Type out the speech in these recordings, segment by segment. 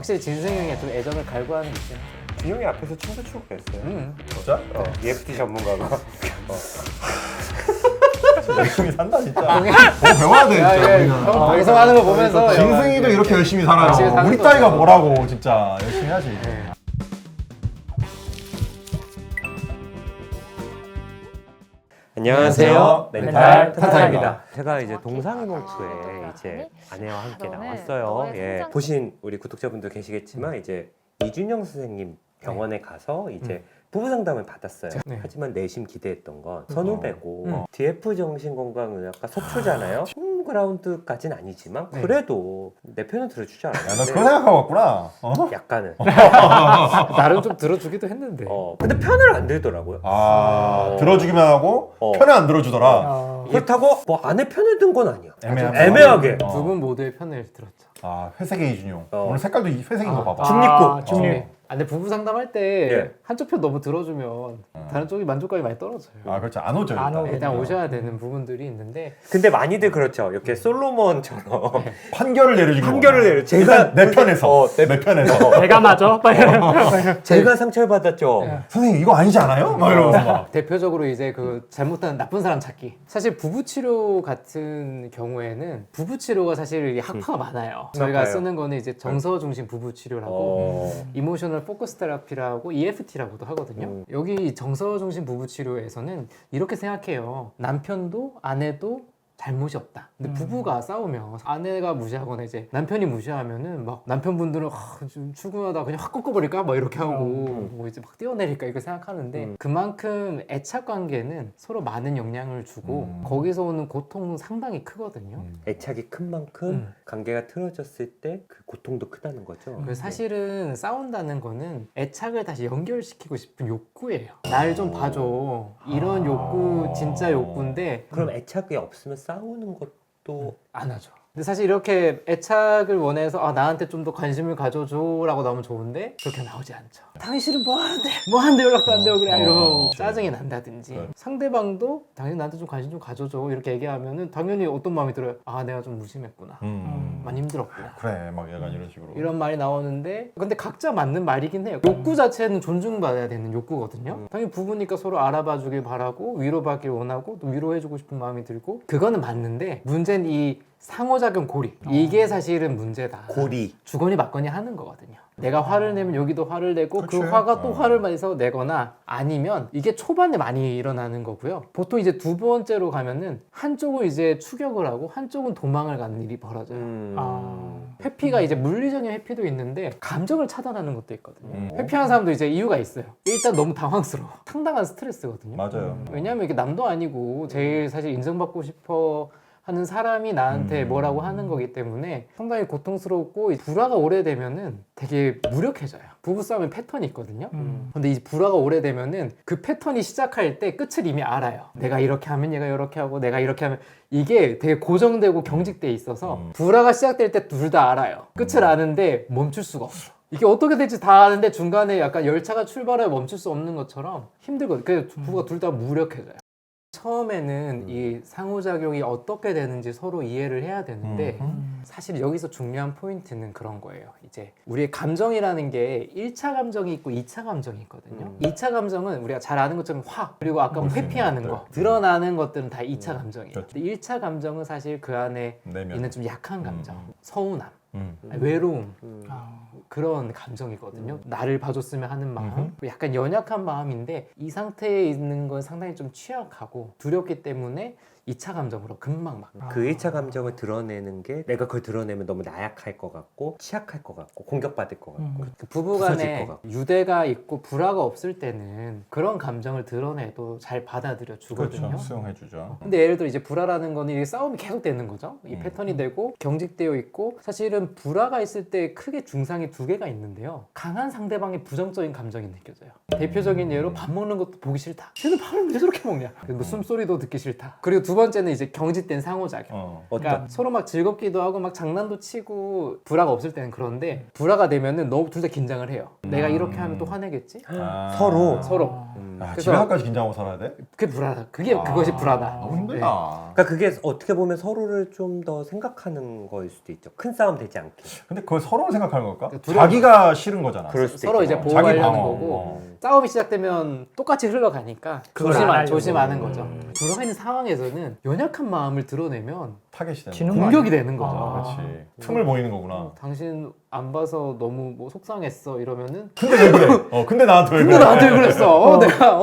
확실히 진승이 형이 좀 애정을 갈구하는 게 있긴 하죠. 준영이 앞에서 춤도 추고 그랬어요. 진짜? EFT 전문가가. 열심히 산다 진짜. 배워야 돼 진짜. 야, 우리는. 형 방송하는 거 보면서 진승이도 이렇게 열심히 살아요. 열심히 사는 우리 거죠. 따위가 뭐라고 진짜 열심히 하지. 안녕하세요. 멘탈 탄탄입니다. 제가 이제 동상이몽크에 이제 아내와 함께 나왔어요. 예. 보신 우리 구독자분들 계시겠지만 이제 이준영 선생님 병원에 가서 이제 부부 상담을 받았어요. 네. 하지만 내심 기대했던 건 선후배고 DF 정신건강의학과 속초잖아요. 홈그라운드까지는 아니지만 네. 그래도 내 편은 들어주지 않아요. 야, 너 그런 생각하고 왔구나. 어? 약간은. 나름 좀 들어주기도 했는데. 근데 편을 안 들더라고요. 들어주기만 하고 편을 안 들어주더라. 그렇다고 뭐 아내 편을 든 건 아니야. 애매하게. 두 분 모두의 편을 들었죠. 회색의 이준용. 오늘 색깔도 회색인 거 봐봐. 중립국. 중립. 근데 부부 상담할 때 예. 한쪽 편 너무 들어주면 다른 쪽이 만족감이 많이 떨어져요. 그렇죠. 안 오죠. 일단. 일단 오셔야 되는 부분들이 있는데 근데 많이들 그렇죠. 이렇게 솔로몬처럼 판결을 내려주기. 판결을 내려. 제가 내 편에서. 내 내 편에서. 내가 맞아? 제가 상처를 받았죠. 선생님 이거 아니지 않아요? 막 이러면서 막. 대표적으로 이제 그 잘못한 나쁜 사람 찾기. 사실 부부 치료 같은 경우에는 부부 치료가 사실 학파가 많아요. 저희가 맞아요. 쓰는 거는 이제 정서 중심 부부 치료라고 이모셔널 포커스 테라피라고 EFT라고도 하거든요. 여기 정서 중심 부부 치료에서는 이렇게 생각해요. 남편도 아내도 잘못이 없다. 근데 부부가 싸우면 아내가 무시하거나 이제 남편이 무시하면은 막 남편분들은 좀 출근하다 그냥 확 꺾어버릴까 막 이렇게 하고 뭐 이제 막 뛰어내릴까 이렇게 생각하는데 그만큼 애착 관계는 서로 많은 영향을 주고 거기서 오는 고통은 상당히 크거든요. 애착이 큰 만큼 관계가 틀어졌을 때 그 고통도 크다는 거죠. 그래서 사실은 싸운다는 거는 애착을 다시 연결시키고 싶은 욕구예요. 날 좀 봐줘. 이런 욕구 진짜 욕구인데 그럼 애착이 없으면 싸우는 것도 안 하죠. 근데 사실 이렇게 애착을 원해서 나한테 좀 더 관심을 가져줘 라고 나오면 좋은데 그렇게 나오지 않죠. 당신은 뭐 하는데 연락도 안 되고 그래 이러면 짜증이 난다든지 상대방도 당신 나한테 좀 관심 좀 가져줘 이렇게 얘기하면은 당연히 어떤 마음이 들어요. 내가 좀 무심했구나. 많이 힘들었구나. 그래 막 약간 이런 식으로. 이런 말이 나오는데 근데 각자 맞는 말이긴 해요. 욕구 자체는 존중받아야 되는 욕구거든요. 당연히 부부니까 서로 알아봐 주길 바라고 위로받길 원하고 또 위로해주고 싶은 마음이 들고 그거는 맞는데 문제는 이 상호작용 고리 이게 사실은 문제다. 고리. 주거니 받거니 하는 거거든요. 내가 화를 내면 여기도 화를 내고 그치. 그 화가 또 화를 내서 내거나 아니면 이게 초반에 많이 일어나는 거고요. 보통 이제 두 번째로 가면은 한쪽은 이제 추격을 하고 한쪽은 도망을 가는 일이 벌어져요. 회피가 이제 물리적인 회피도 있는데 감정을 차단하는 것도 있거든요. 회피하는 사람도 이제 이유가 있어요. 일단 너무 당황스러워. 상당한 스트레스거든요. 맞아요. 왜냐하면 이게 남도 아니고 제일 사실 인정받고 싶어 하는 사람이 나한테 뭐라고 하는 거기 때문에 상당히 고통스럽고 불화가 오래되면은 되게 무력해져요. 부부싸움에 패턴이 있거든요. 근데 이 불화가 오래되면은 그 패턴이 시작할 때 끝을 이미 알아요. 내가 이렇게 하면 얘가 이렇게 하고 내가 이렇게 하면 이게 되게 고정되고 경직돼 있어서 불화가 시작될 때 둘 다 알아요. 끝을 아는데 멈출 수가 없어. 이게 어떻게 될지 다 아는데 중간에 약간 열차가 출발해 멈출 수 없는 것처럼 힘들거든요. 그래서 부부가 둘 다 무력해져요. 처음에는 이 상호작용이 어떻게 되는지 서로 이해를 해야 되는데 사실 여기서 중요한 포인트는 그런 거예요. 이제 우리의 감정이라는 게 1차 감정이 있고 2차 감정이 있거든요. 2차 감정은 우리가 잘 아는 것처럼 화 그리고 아까 뭐 회피하는 거 드러나는 것들은 다 2차 감정이에요. 그렇죠. 근데 1차 감정은 사실 그 안에 내면. 있는 좀 약한 감정 서운함 외로움 그런 감정이거든요. 나를 봐줬으면 하는 마음 약간 연약한 마음인데 이 상태에 있는 건 상당히 좀 취약하고 두렵기 때문에 2차 감정으로 금방 막 그 1차 감정을 드러내는 게 내가 그걸 드러내면 너무 나약할 것 같고 취약할 것 같고 공격받을 것 같고 그 부부간에 부서질 것 같고. 유대가 있고 불화가 없을 때는 그런 감정을 드러내도 잘 받아들여 주거든요. 그렇죠. 수용해주죠. 근데 예를 들어 이제 불화라는 거는 이 싸움이 계속 되는 거죠. 이 패턴이 되고 경직되어 있고 사실은 불화가 있을 때 크게 중상이 두 개가 있는데요. 강한 상대방의 부정적인 감정이 느껴져요. 대표적인 예로 밥 먹는 것도 보기 싫다. 쟤는 밥을 왜 저렇게 먹냐? 뭐 숨소리도 듣기 싫다. 그리고 두 두 번째는 이제 경직된 상호작용. 그러니까 어떤? 서로 막 즐겁기도 하고 막 장난도 치고 불화가 없을 때는 그런데 불화가 되면은 너무 둘 다 긴장을 해요. 내가 이렇게 하면 또 화내겠지? 서로? 서로. 아, 그래서- 집에서까지 긴장하고 살아야 돼? 그게 불화다. 그것이 불화다. 너무 힘들다. 그러니까 그게 어떻게 보면 서로를 좀 더 생각하는 거일 수도 있죠. 큰 싸움 되지 않게. 근데 그걸 서로를 생각하는 걸까? 두려워. 자기가 싫은 거잖아. 그럴 수도 서로 이제 있겠다. 보호하려는 자기 방어. 거고 싸움이 시작되면 똑같이 흘러가니까 그걸 안 하려고. 조심하는 거죠. 불화가 있는 상황에서는 연약한 마음을 드러내면 타겟이 되는 지는 거야. 거 공격이 되는 거죠. 그렇지. 틈을 보이는 거구나. 당신 안 봐서 너무 뭐 속상했어 이러면은 근데 왜 그래? 근데 나한테 왜 근데 그래? 나한테 왜 그랬어? 내가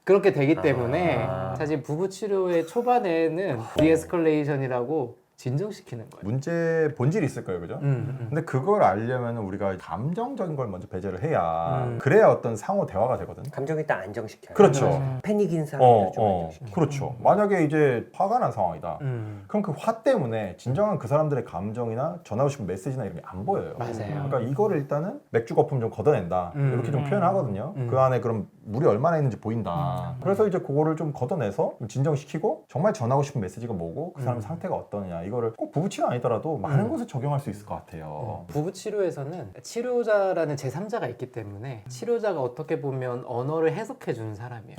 그렇게 되기 때문에 아. 사실 부부 치료의 초반에는 디에스컬레이션이라고 진정시키는 거예요. 문제 본질이 있을 거예요, 그죠? 근데 그걸 알려면 우리가 감정적인 걸 먼저 배제를 해야 그래야 어떤 상호 대화가 되거든. 감정을 일단 안정시켜요. 그렇죠. 패닉인 사람들 좀 안정시켜요. 그렇죠. 만약에 이제 화가 난 상황이다. 음. 그럼 그 화 때문에 진정한 그 사람들의 감정이나 전하고 싶은 메시지나 이런 게 안 보여요. 맞아요. 그러니까 이거를 일단은 맥주 거품 좀 걷어낸다. 이렇게 좀 표현하거든요. 그 안에 그럼 물이 얼마나 있는지 보인다. 그래서 이제 그거를 좀 걷어내서 진정시키고 정말 전하고 싶은 메시지가 뭐고 그 사람의 상태가 어떠냐. 이거를 꼭 부부치료 아니더라도 많은 곳에 적용할 수 있을 것 같아요. 부부 치료에서는 치료자라는 제3자가 있기 때문에 치료자가 어떻게 보면 언어를 해석해 주는 사람이에요.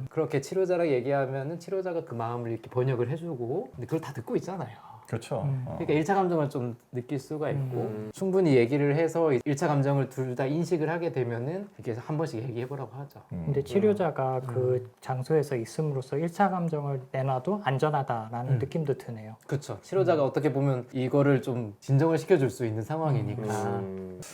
그렇게 치료자랑 얘기하면은 치료자가 그 마음을 이렇게 번역을 해주고 근데 그걸 다 듣고 있잖아요. 그렇죠. 그러니까 1차 감정을 좀 느낄 수가 있고 충분히 얘기를 해서 1차 감정을 둘 다 인식을 하게 되면은 이렇게 한 번씩 얘기해 보라고 하죠. 근데 치료자가 그 장소에서 있음으로써 1차 감정을 내놔도 안전하다라는 느낌도 드네요. 그렇죠. 치료자가 어떻게 보면 이거를 좀 진정을 시켜줄 수 있는 상황이니까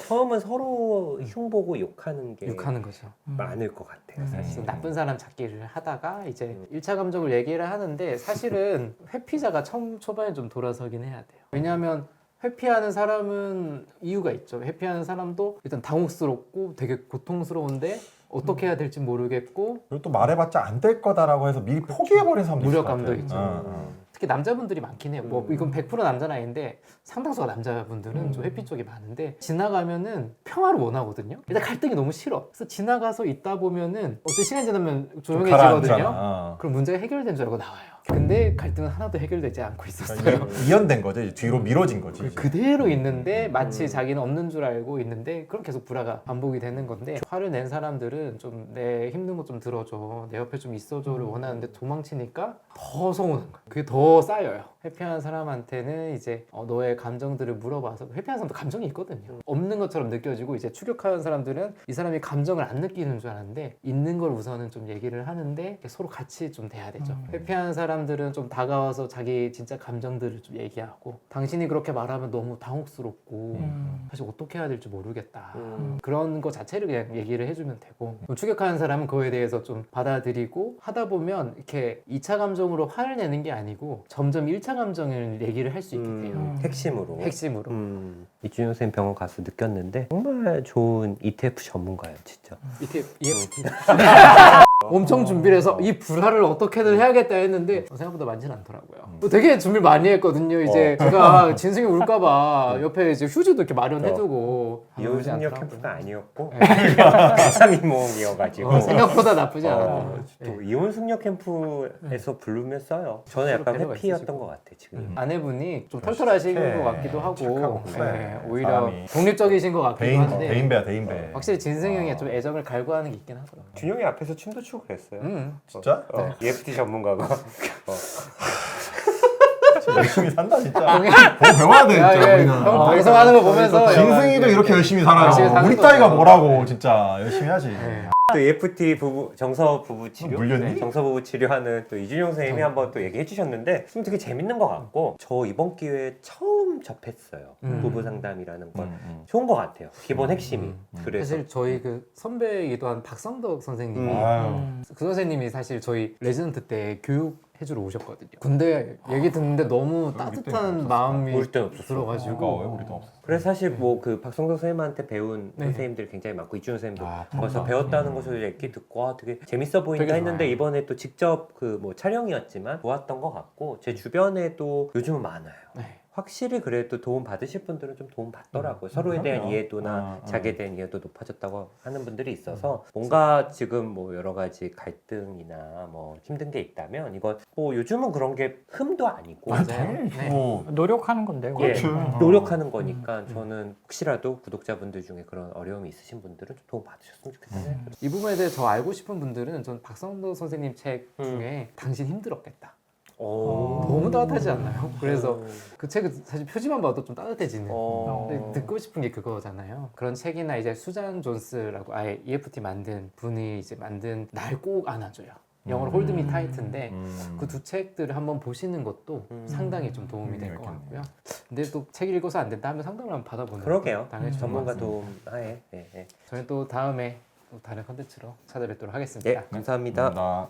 처음은 서로 흉보고 욕하는 게 욕하는 거죠. 많을 것 같아요. 그래서 나쁜 사람 찾기를 하다가 이제 1차 감정을 얘기를 하는데 사실은 회피자가 초반에 좀 돌아서긴 해야 돼요. 왜냐하면 회피하는 사람은 이유가 있죠. 회피하는 사람도 일단 당혹스럽고 되게 고통스러운데 어떻게 해야 될지 모르겠고 그리고 또 말해봤자 안 될 거다라고 해서 미리 포기해버린 사람도 있을 것 무력감도 같아요. 있죠. 특히 남자분들이 많긴 해요. 뭐 이건 100% 남자는 아닌데 상당수가 남자분들은 좀 회피 쪽이 많은데 지나가면은 평화를 원하거든요. 일단 갈등이 너무 싫어. 그래서 지나가서 있다 보면은 어떤 시간이 지나면 조용해지거든요. 가라앉잖아. 그럼 문제가 해결된 줄 알고 나와요. 근데 갈등은 하나도 해결되지 않고 있었어요. 이연된 거죠. 이제 뒤로 미뤄진 거지. 이제. 그대로 있는데 마치 자기는 없는 줄 알고 있는데 그럼 계속 불화가 반복이 되는 건데 화를 낸 사람들은 좀 내 힘든 거 좀 들어줘 내 옆에 좀 있어줘를 원하는데 도망치니까 더 서운한 거야. 그게 더 쌓여요. 회피하는 사람한테는 이제 너의 감정들을 물어봐서 회피하는 사람도 감정이 있거든요. 없는 것처럼 느껴지고 이제 추격하는 사람들은 이 사람이 감정을 안 느끼는 줄 아는데 있는 걸 우선은 좀 얘기를 하는데 서로 같이 좀 돼야 되죠. 회피하는 사람들은 좀 다가와서 자기 진짜 감정들을 좀 얘기하고 당신이 그렇게 말하면 너무 당혹스럽고 사실 어떻게 해야 될지 모르겠다. 그런 거 자체를 그냥 얘기를 해주면 되고 추격하는 사람은 그거에 대해서 좀 받아들이고 하다 보면 이렇게 2차 감정으로 화를 내는 게 아니고 점점 1차 감정을 얘기를 할 수 있게 돼요. 핵심으로. 핵심으로. 이준영 선생님 병원 가서 느꼈는데 정말 좋은 ETF 전문가예요, 진짜. EFT. 엄청 준비를 해서 이 불화를 어떻게든 해야겠다 했는데 생각보다 많지는 않더라고요. 되게 준비를 많이 했거든요. 이제 제가 진승이 울까봐 옆에 이제 휴지도 이렇게 마련해두고 이혼승려 캠프가 아니었고 네. 사상이 모험이어가지고 생각보다 나쁘지 않았네요. 또 이혼승려 캠프에서 부르면 써요. 저는 약간 배려가 회피였던 있으시고. 것 같아 지금. 아내분이 좀 털털하신 착해. 것 같기도 하고 착하고 그래. 네, 오히려 사람이. 독립적이신 것 같기도 한데 대인배야 대인배. 확실히 진승이 형이 좀 애정을 갈구하는 게 있긴 하더라고요. 준영이 앞에서 춤도 추고 그랬어요. 진짜? EFT 전문가가 진짜 열심히 산다 진짜. 보고 배워야 돼 야, 진짜 야, 우리는. 형 방송하는 거 보면서 진승이도 이렇게 열심히 살아요. 열심히 사는 우리 거죠. 따위가 뭐라고 진짜 열심히 하지. 네. 또 EFT 부부 정서 부부 치료, 물렸니? 정서 부부 치료하는 또 이준영 선생님이 한번 또 얘기해 주셨는데 좀 되게 재밌는 것 같고 저 이번 기회에 처음 접했어요. 부부 상담이라는 건 좋은 것 같아요. 기본 핵심이. 그래서 사실 저희 그 선배이기도 한 박성덕 선생님이 아유. 그 선생님이 사실 저희 레지던트 때 교육해주러 오셨거든요. 근데 얘기 듣는데 너무 우리 때는 따뜻한 없었어. 마음이 우리 때는 없었어. 들어가지고 그러니까 왜 우리도 없어. 그래서 사실 뭐 그 박성덕 선생님한테 배운 네. 선생님들이 굉장히 많고 이준영 선생님도 아, 거기서 배웠다는 것을 얘기 듣고 되게 재밌어 보인다 되게 했는데 좋아요. 이번에 또 직접 그 뭐 촬영이었지만 좋았던 것 같고 제 주변에도 요즘은 많아요. 네. 확실히 그래도 도움 받으실 분들은 좀 도움 받더라고요. 서로에 대한 그럼요. 이해도나 자기에 대한 이해도 높아졌다고 하는 분들이 있어서 뭔가 지금 뭐 여러 가지 갈등이나 뭐 힘든 게 있다면 이건 뭐 요즘은 그런 게 흠도 아니고 당연히 네. 뭐 노력하는 건데. 예, 그렇지. 노력하는 거니까 저는 혹시라도 구독자분들 중에 그런 어려움이 있으신 분들은 좀 도움 받으셨으면 좋겠어요. 이 부분에 대해 더 알고 싶은 분들은 전 박성도 선생님 책 중에 당신 힘들었겠다. 너무 따뜻하지 않나요? 그래서 그 책은 사실 표지만 봐도 좀 따뜻해지는. 근데 듣고 싶은 게 그거잖아요. 그런 책이나 이제 수잔 존스라고 아예 EFT 만든 분이 이제 만든 날 꼭 안아줘요. 영어로 홀드 미 타이트인데 그 두 책들을 한번 보시는 것도 상당히 좀 도움이 될 것 같고요. 근데 또 책 읽어서 안 된다 하면 상담을 한번 받아보는 그러게요. 것도 당연히 좋은 것 전문가 같습니다. 도움 하에. 예, 예. 저는 또 다음에 또 다른 컨텐츠로 찾아뵙도록 하겠습니다. 예, 감사합니다. 나